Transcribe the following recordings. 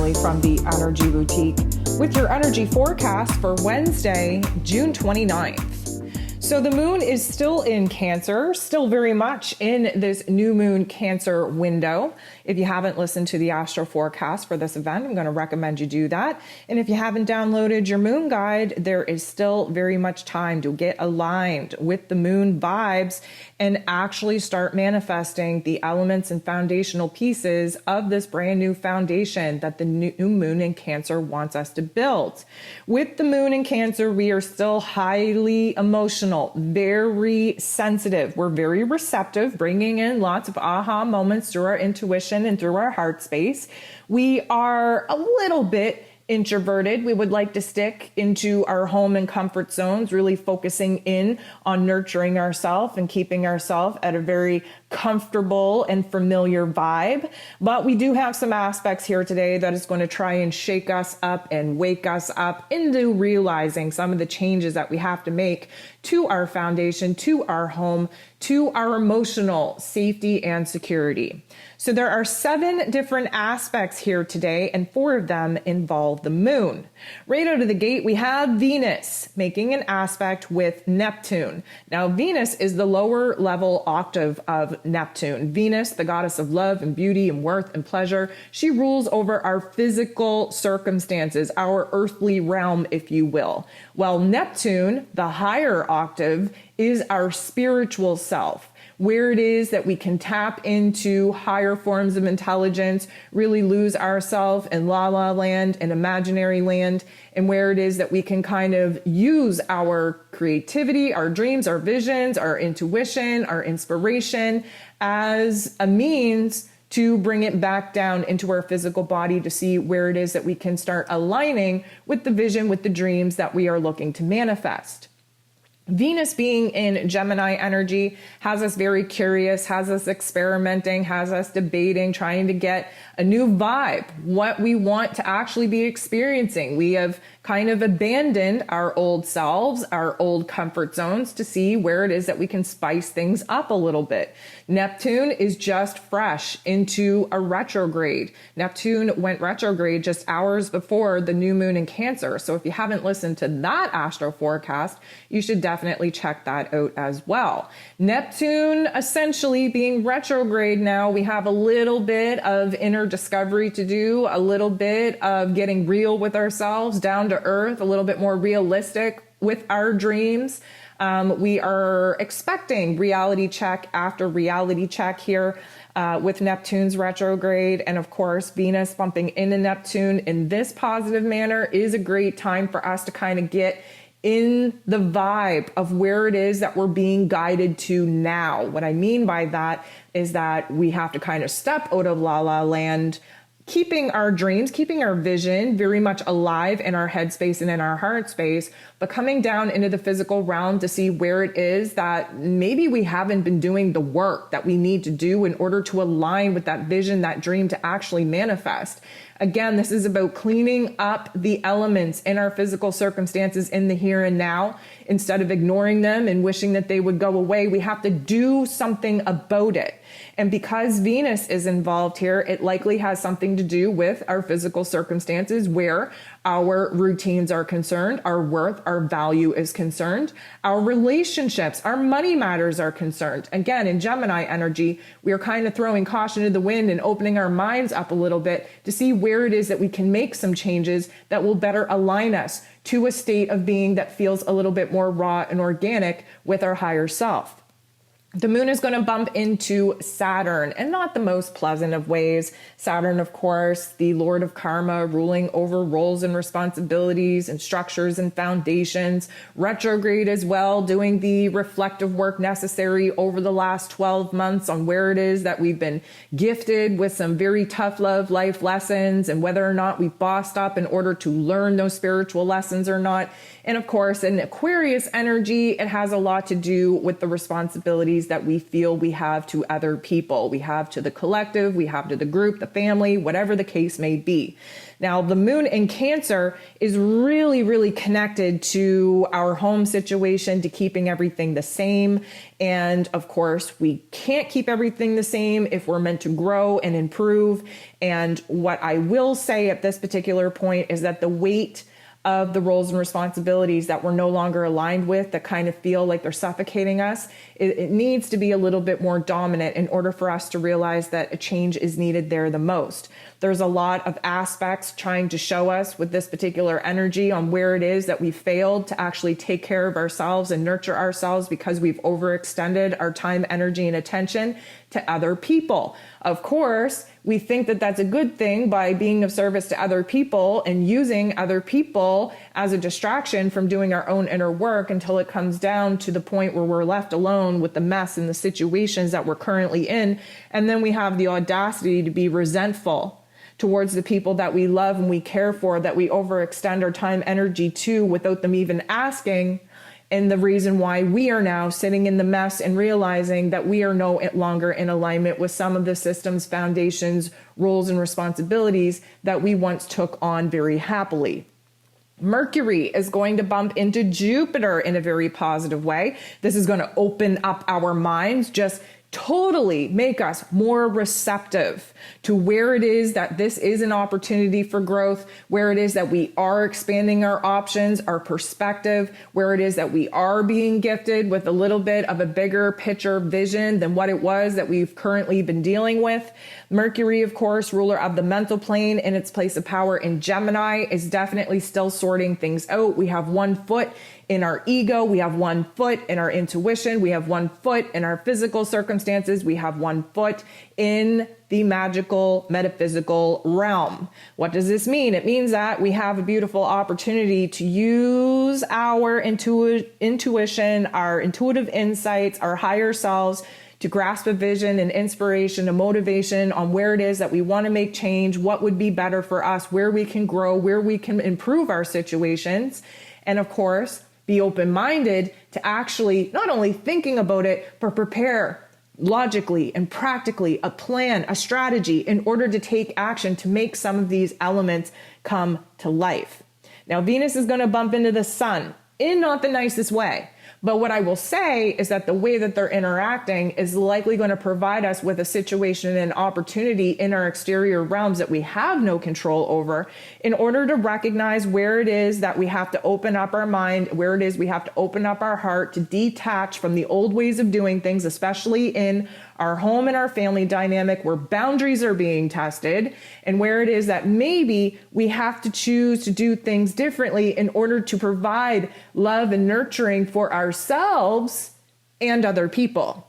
Kelly from the Energy Boutique with your energy forecast for Wednesday, June 29th. So the moon is still in Cancer, still very much in this new moon Cancer window. If you haven't listened to the astro forecast for this event, I'm going to recommend you do that. And if you haven't downloaded your moon guide, there is still very much time to get aligned with the moon vibes and actually start manifesting the elements and foundational pieces of this brand new foundation that the new moon in Cancer wants us to build. With the moon in Cancer, we are still highly emotional, very sensitive. We're very receptive, bringing in lots of aha moments through our intuition and through our heart space. We are a little bit introverted. We would like to stick into our home and comfort zones, really focusing in on nurturing ourselves and keeping ourselves at a very comfortable and familiar vibe. But we do have some aspects here today that is going to try and shake us up and wake us up into realizing some of the changes that we have to make to our foundation, to our home, to our emotional safety and security. So there are 7 different aspects here today, and 4 of them involve the moon. Right out of the gate, we have Venus making an aspect with Neptune. Now, Venus is the lower level octave of Neptune. Venus, the goddess of love and beauty and worth and pleasure, she rules over our physical circumstances, our earthly realm, if you will. While Neptune, the higher octave, is our spiritual self, where it is that we can tap into higher forms of intelligence, really lose ourselves in la la land and imaginary land, and where it is that we can kind of use our creativity, our dreams, our visions, our intuition, our inspiration as a means to bring it back down into our physical body to see where it is that we can start aligning with the vision, with the dreams that we are looking to manifest. Venus being in Gemini energy has us very curious, has us experimenting, has us debating, trying to get a new vibe, what we want to actually be experiencing. We have kind of abandoned our old selves, our old comfort zones to see where it is that we can spice things up a little bit. Neptune is just fresh into a retrograde. Neptune went retrograde just hours before the new moon in Cancer. So if you haven't listened to that astro forecast, you should definitely check that out as well. Neptune essentially being retrograde now, we have a little bit of inner discovery to do, a little bit of getting real with ourselves, down to earth, a little bit more realistic with our dreams. We are expecting reality check after reality check here with Neptune's retrograde. And of course, Venus bumping into Neptune in this positive manner is a great time for us to kind of get in the vibe of where it is that we're being guided to now. What I mean by that is that we have to kind of step out of la la land, keeping our dreams, keeping our vision very much alive in our headspace and in our heart space, but coming down into the physical realm to see where it is that maybe we haven't been doing the work that we need to do in order to align with that vision, that dream to actually manifest. Again, this is about cleaning up the elements in our physical circumstances in the here and now. Instead of ignoring them and wishing that they would go away, we have to do something about it. And because Venus is involved here, it likely has something to do with our physical circumstances where our routines are concerned, our worth, our value is concerned, our relationships, our money matters are concerned. Again, in Gemini energy, we are kind of throwing caution to the wind and opening our minds up a little bit to see where it is that we can make some changes that will better align us to a state of being that feels a little bit more raw and organic with our higher self. The moon is going to bump into Saturn, and not the most pleasant of ways. Saturn, of course, the Lord of Karma, ruling over roles and responsibilities and structures and foundations. Retrograde as well, doing the reflective work necessary over the last 12 months on where it is that we've been gifted with some very tough love life lessons and whether or not we bossed up in order to learn those spiritual lessons or not. And of course, in Aquarius energy, it has a lot to do with the responsibility responsibilities that we feel we have to other people. We have to the collective, we have to the group, the family, whatever the case may be. Now, the moon in Cancer is really, really connected to our home situation, to keeping everything the same. And of course, we can't keep everything the same if we're meant to grow and improve. And what I will say at this particular point is that the weight of the roles and responsibilities that we're no longer aligned with, that kind of feel like they're suffocating us, it needs to be a little bit more dominant in order for us to realize that a change is needed there the most. There's a lot of aspects trying to show us with this particular energy on where it is that we failed to actually take care of ourselves and nurture ourselves because we've overextended our time, energy, and attention to other people. Of course, we think that that's a good thing by being of service to other people and using other people as a distraction from doing our own inner work until it comes down to the point where we're left alone with the mess and the situations that we're currently in. And then we have the audacity to be resentful towards the people that we love and we care for, that we overextend our time, energy to without them even asking. And the reason why we are now sitting in the mess and realizing that we are no longer in alignment with some of the systems, foundations, roles, and responsibilities that we once took on very happily. Mercury is going to bump into Jupiter in a very positive way. This is going to open up our minds, just totally make us more receptive to where it is that this is an opportunity for growth, where it is that we are expanding our options, our perspective, where it is that we are being gifted with a little bit of a bigger picture vision than what it was that we've currently been dealing with. Mercury, of course, ruler of the mental plane in its place of power in Gemini, is definitely still sorting things out. We have one foot in our ego, we have one foot in our intuition, we have one foot in our physical circumstances, we have one foot in the magical, metaphysical realm. What does this mean? It means that we have a beautiful opportunity to use our intuition, our intuitive insights, our higher selves, to grasp a vision and inspiration, a motivation on where it is that we want to make change, what would be better for us, where we can grow, where we can improve our situations. And of course, be open-minded to actually not only thinking about it, but prepare logically and practically a plan, a strategy in order to take action to make some of these elements come to life. Now, Venus is going to bump into the sun in not the nicest way. But what I will say is that the way that they're interacting is likely going to provide us with a situation and opportunity in our exterior realms that we have no control over, in order to recognize where it is that we have to open up our mind, where it is we have to open up our heart to detach from the old ways of doing things, especially in our home and our family dynamic, where boundaries are being tested, and where it is that maybe we have to choose to do things differently in order to provide love and nurturing for ourselves and other people.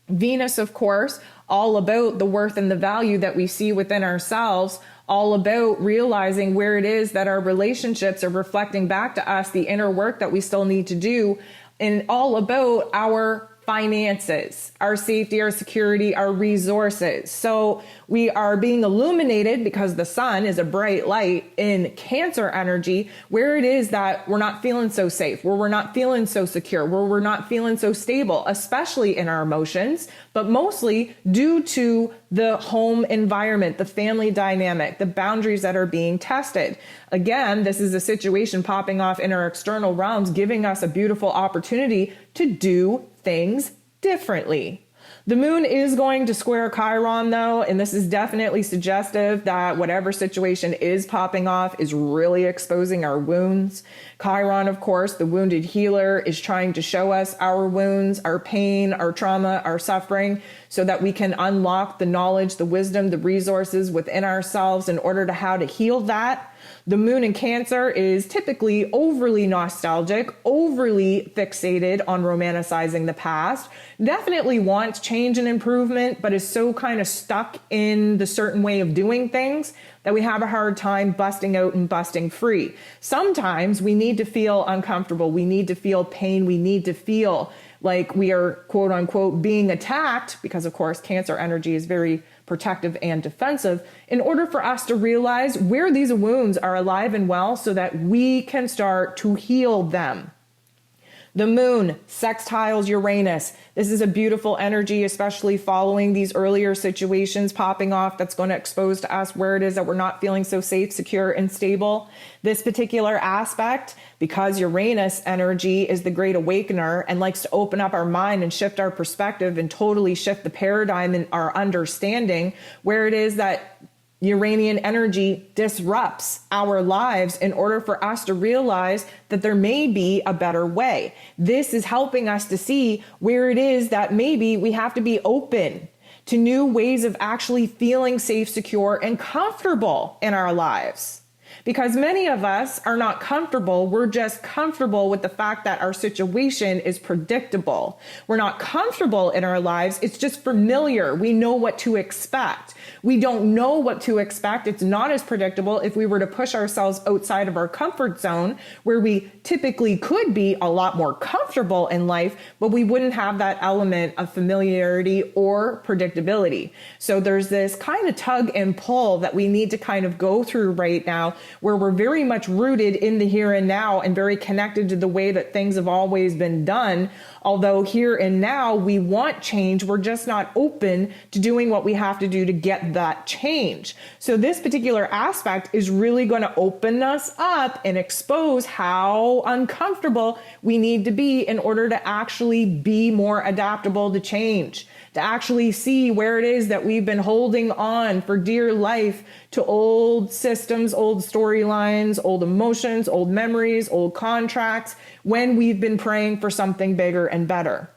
Venus, of course, all about the worth and the value that we see within ourselves, all about realizing where it is that our relationships are reflecting back to us the inner work that we still need to do, and all about our finances, our safety, our security, our resources. So we are being illuminated because the sun is a bright light in Cancer energy, where it is that we're not feeling so safe, where we're not feeling so secure, where we're not feeling so stable, especially in our emotions, but mostly due to the home environment, the family dynamic, the boundaries that are being tested. Again, this is a situation popping off in our external realms, giving us a beautiful opportunity to do things differently. The moon is going to square Chiron though, and this is definitely suggestive that whatever situation is popping off is really exposing our wounds. Chiron, of course, the wounded healer, is trying to show us our wounds, our pain, our trauma, our suffering, so that we can unlock the knowledge, the wisdom, the resources within ourselves in order to how to heal that. The moon in Cancer is typically overly nostalgic, overly fixated on romanticizing the past, definitely wants change and improvement, but is so kind of stuck in the certain way of doing things that we have a hard time busting out and busting free. Sometimes we need to feel uncomfortable. We need to feel pain. We need to feel like we are, quote unquote, being attacked, because of course, Cancer energy is very protective and defensive, in order for us to realize where these wounds are alive and well so that we can start to heal them. The moon sextiles Uranus. This is a beautiful energy, especially following these earlier situations popping off that's going to expose to us where it is that we're not feeling so safe, secure, and stable. This particular aspect, because Uranus energy is the great awakener and likes to open up our mind and shift our perspective and totally shift the paradigm in our understanding, where it is that Uranian energy disrupts our lives in order for us to realize that there may be a better way. This is helping us to see where it is that maybe we have to be open to new ways of actually feeling safe, secure, and comfortable in our lives. Because many of us are not comfortable. We're just comfortable with the fact that our situation is predictable. We're not comfortable in our lives. It's just familiar. We know what to expect. We don't know what to expect. It's not as predictable if we were to push ourselves outside of our comfort zone, where we typically could be a lot more comfortable in life, but we wouldn't have that element of familiarity or predictability. So there's this kind of tug and pull that we need to kind of go through right now, where we're very much rooted in the here and now and very connected to the way that things have always been done. Although here and now we want change, we're just not open to doing what we have to do to get that change. So this particular aspect is really going to open us up and expose how uncomfortable we need to be in order to actually be more adaptable to change, to actually see where it is that we've been holding on for dear life to old systems, old storylines, old emotions, old memories, old contracts, when we've been praying for something bigger and better.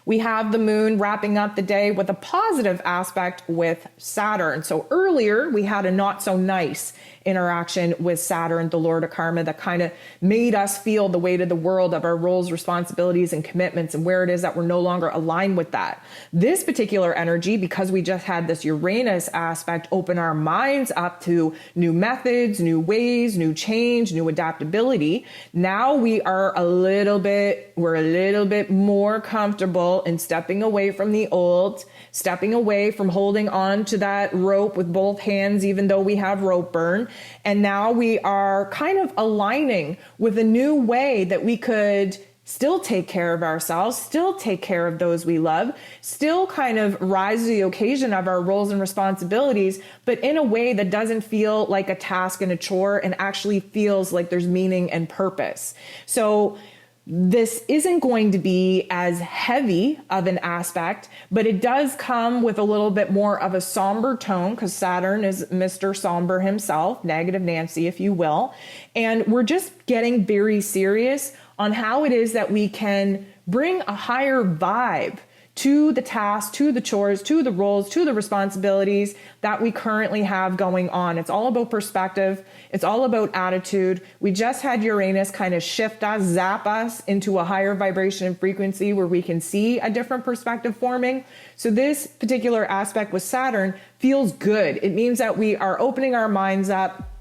We have the moon wrapping up the day with a positive aspect with Saturn. So earlier we had a not so nice interaction with Saturn, the Lord of Karma, that kind of made us feel the weight of the world of our roles, responsibilities, and commitments, and where it is that we're no longer aligned with that. This particular energy, because we just had this Uranus aspect, open our minds up to new methods, new ways, new change, new adaptability. Now we're a little bit more comfortable in stepping away from the old, stepping away from holding on to that rope with both hands, even though we have rope burn. And now we are kind of aligning with a new way that we could still take care of ourselves, still take care of those we love, still kind of rise to the occasion of our roles and responsibilities, but in a way that doesn't feel like a task and a chore and actually feels like there's meaning and purpose. So this isn't going to be as heavy of an aspect, but it does come with a little bit more of a somber tone, because Saturn is Mr. Somber himself, Negative Nancy, if you will. And we're just getting very serious on how it is that we can bring a higher vibe to the tasks, to the chores, to the roles, to the responsibilities that we currently have going on. It's all about perspective. It's all about attitude. We just had Uranus kind of shift us, zap us into a higher vibration and frequency where we can see a different perspective forming. So this particular aspect with Saturn feels good. It means that we are opening our minds up.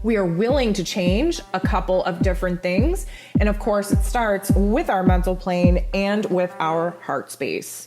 We are willing to change a couple of different things. And of course, it starts with our mental plane and with our heart space.